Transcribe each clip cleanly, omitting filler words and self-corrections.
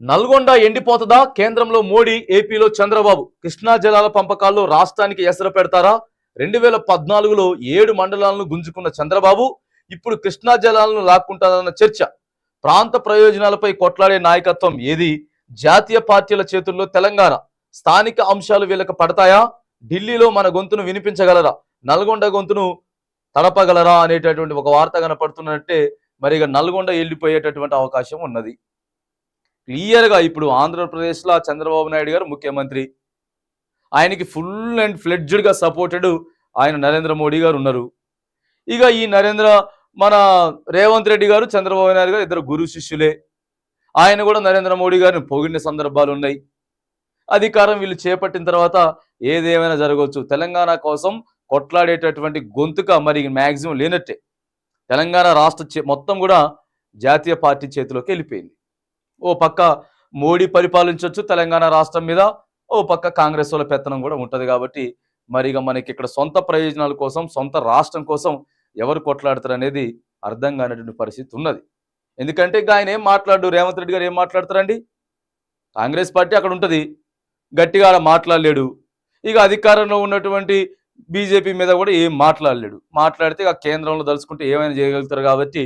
నల్గొండ ఎండిపోతదా? కేంద్రంలో మోడీ, ఏపీలో చంద్రబాబు. కృష్ణా జలాల పంపకాల్లో రాష్ట్రానికి ఎసరు పెడతారా? 2014లో 7 మండలాలను గుంజుకున్న చంద్రబాబు ఇప్పుడు కృష్ణా జలాలను లాక్కుంటారన్న చర్చ. ప్రాంత ప్రయోజనాలపై కొట్లాడే నాయకత్వం ఏది? జాతీయ పార్టీల చేతుల్లో తెలంగాణ. స్థానిక అంశాలు వీళ్ళకి పడతాయా? ఢిల్లీలో మన గొంతును వినిపించగలరా? నల్గొండ గొంతును తడపగలరా అనేటటువంటి ఒక వార్త కనపడుతున్నట్టే మరి ఇక నల్గొండ వెళ్ళిపోయేటటువంటి అవకాశం ఉన్నది. క్లియర్గా ఇప్పుడు ఆంధ్రప్రదేశ్లో చంద్రబాబు నాయుడు గారు ముఖ్యమంత్రి, ఆయనకి ఫుల్ అండ్ ఫ్లెడ్జ్డ్గా సపోర్టెడ్ ఆయన నరేంద్ర మోడీ గారు ఉన్నారు. ఇక ఈ మన రేవంత్ రెడ్డి గారు చంద్రబాబు నాయుడు గారు ఇద్దరు గురు శిష్యులే. ఆయన కూడా నరేంద్ర మోడీ గారిని పొగిడిన సందర్భాలు ఉన్నాయి. అధికారం వీళ్ళు చేపట్టిన తర్వాత ఏదేమైనా జరగవచ్చు. తెలంగాణ కోసం కొట్లాడేటటువంటి గొంతుక మరి మ్యాక్సిమం లేనట్టే. తెలంగాణ రాష్ట్ర మొత్తం కూడా జాతీయ పార్టీ చేతిలోకి వెళ్ళిపోయింది. ఓ పక్క మోడీ పరిపాలించవచ్చు తెలంగాణ రాష్ట్రం మీద, ఓ పక్క కాంగ్రెస్ వాళ్ళ పెత్తనం కూడా ఉంటుంది. కాబట్టి మరి ఇక మనకి ఇక్కడ సొంత ప్రయోజనాల కోసం, సొంత రాష్ట్రం కోసం ఎవరు కొట్లాడతారు అనేది అర్థం కానటువంటి పరిస్థితి ఉన్నది. ఎందుకంటే ఇక ఆయన ఏం మాట్లాడు, రేవంత్ రెడ్డి గారు ఏం మాట్లాడతారండి? కాంగ్రెస్ పార్టీ అక్కడ ఉంటుంది, గట్టిగా మాట్లాడలేడు. ఇక అధికారంలో ఉన్నటువంటి బీజేపీ మీద కూడా ఏం మాట్లాడలేడు. మాట్లాడితే ఇక కేంద్రంలో దలుచుకుంటే ఏమైనా చేయగలుగుతారు. కాబట్టి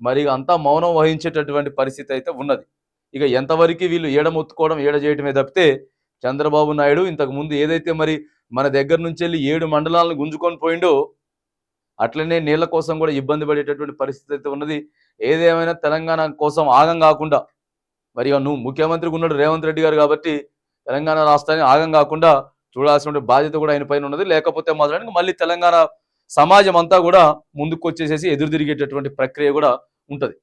మరి అంతా మౌనం వహించేటటువంటి పరిస్థితి అయితే ఉన్నది. ఇక ఎంతవరకు వీళ్ళు ఏడమొత్తుకోవడం, ఏడ చేయటమే తప్పితే చంద్రబాబు నాయుడు ఇంతకు ముందు ఏదైతే మరి మన దగ్గర నుంచి వెళ్ళి 7 మండలాలను గుంజుకొని పోయిండో, అట్లనే నీళ్ల కోసం కూడా ఇబ్బంది పడేటటువంటి పరిస్థితి అయితే ఉన్నది. ఏదేమైనా తెలంగాణ కోసం ఆగం కాకుండా మరి నువ్వు ముఖ్యమంత్రిగా ఉన్నాడు రేవంత్ రెడ్డి గారు, కాబట్టి తెలంగాణ రాష్ట్రాన్ని ఆగం కాకుండా చూడాల్సిన బాధ్యత కూడా ఆయన పైన ఉన్నది. లేకపోతే మాత్రం మళ్ళీ తెలంగాణ సమాజం అంతా కూడా ముందుకు వచ్చేసేసి ఎదురు తిరిగేటటువంటి ప్రక్రియ కూడా ఉంటుంది.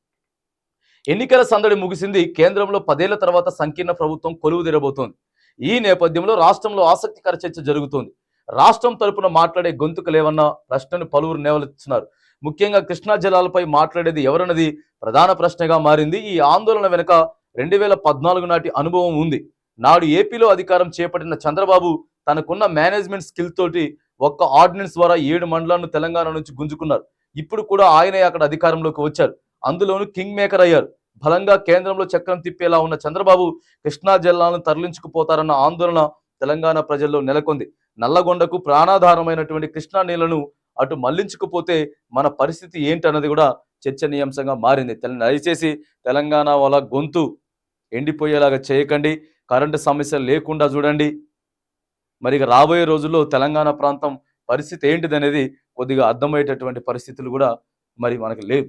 ఎన్నికల సందడి ముగిసింది. కేంద్రంలో 10 ఏళ్ల తర్వాత సంకీర్ణ ప్రభుత్వం కొలువు తీరబోతోంది. ఈ నేపథ్యంలో రాష్ట్రంలో ఆసక్తికర చర్చ జరుగుతోంది. రాష్ట్రం తరపున మాట్లాడే గొంతుకు లేవన్న ప్రశ్నను పలువురు నేవలెత్తుతున్నారు. ముఖ్యంగా కృష్ణా జలాలపై మాట్లాడేది ఎవరన్నది ప్రధాన ప్రశ్నగా మారింది. ఈ ఆందోళన వెనుక 2014 నాటి అనుభవం ఉంది. నాడు ఏపీలో అధికారం చేపట్టిన చంద్రబాబు తనకున్న మేనేజ్మెంట్ స్కిల్ తోటి ఒక్క ఆర్డినెన్స్ ద్వారా 7 మండలాలను తెలంగాణ నుంచి గుంజుకున్నారు. ఇప్పుడు కూడా ఆయనే అక్కడ అధికారంలోకి వచ్చారు. అందులోనూ కింగ్ మేకర్ అయ్యారు. బలంగా కేంద్రంలో చక్రం తిప్పేలా ఉన్న చంద్రబాబు కృష్ణా జలాలను తరలించుకుపోతారన్న ఆందోళన తెలంగాణ ప్రజల్లో నెలకొంది. నల్లగొండకు ప్రాణాధారమైనటువంటి కృష్ణా నీళ్లను అటు మళ్లించుకుపోతే మన పరిస్థితి ఏంటన్నది కూడా చర్చనీయాంశంగా మారింది. దయచేసి తెలంగాణ వాళ్ళ గొంతు ఎండిపోయేలాగా చేయకండి. కరెంటు సమస్య లేకుండా చూడండి. మరి రాబోయే రోజుల్లో తెలంగాణ ప్రాంతం పరిస్థితి ఏంటిదనేది కొద్దిగా అర్థమయ్యేటటువంటి పరిస్థితులు కూడా మరి మనకు లేవు.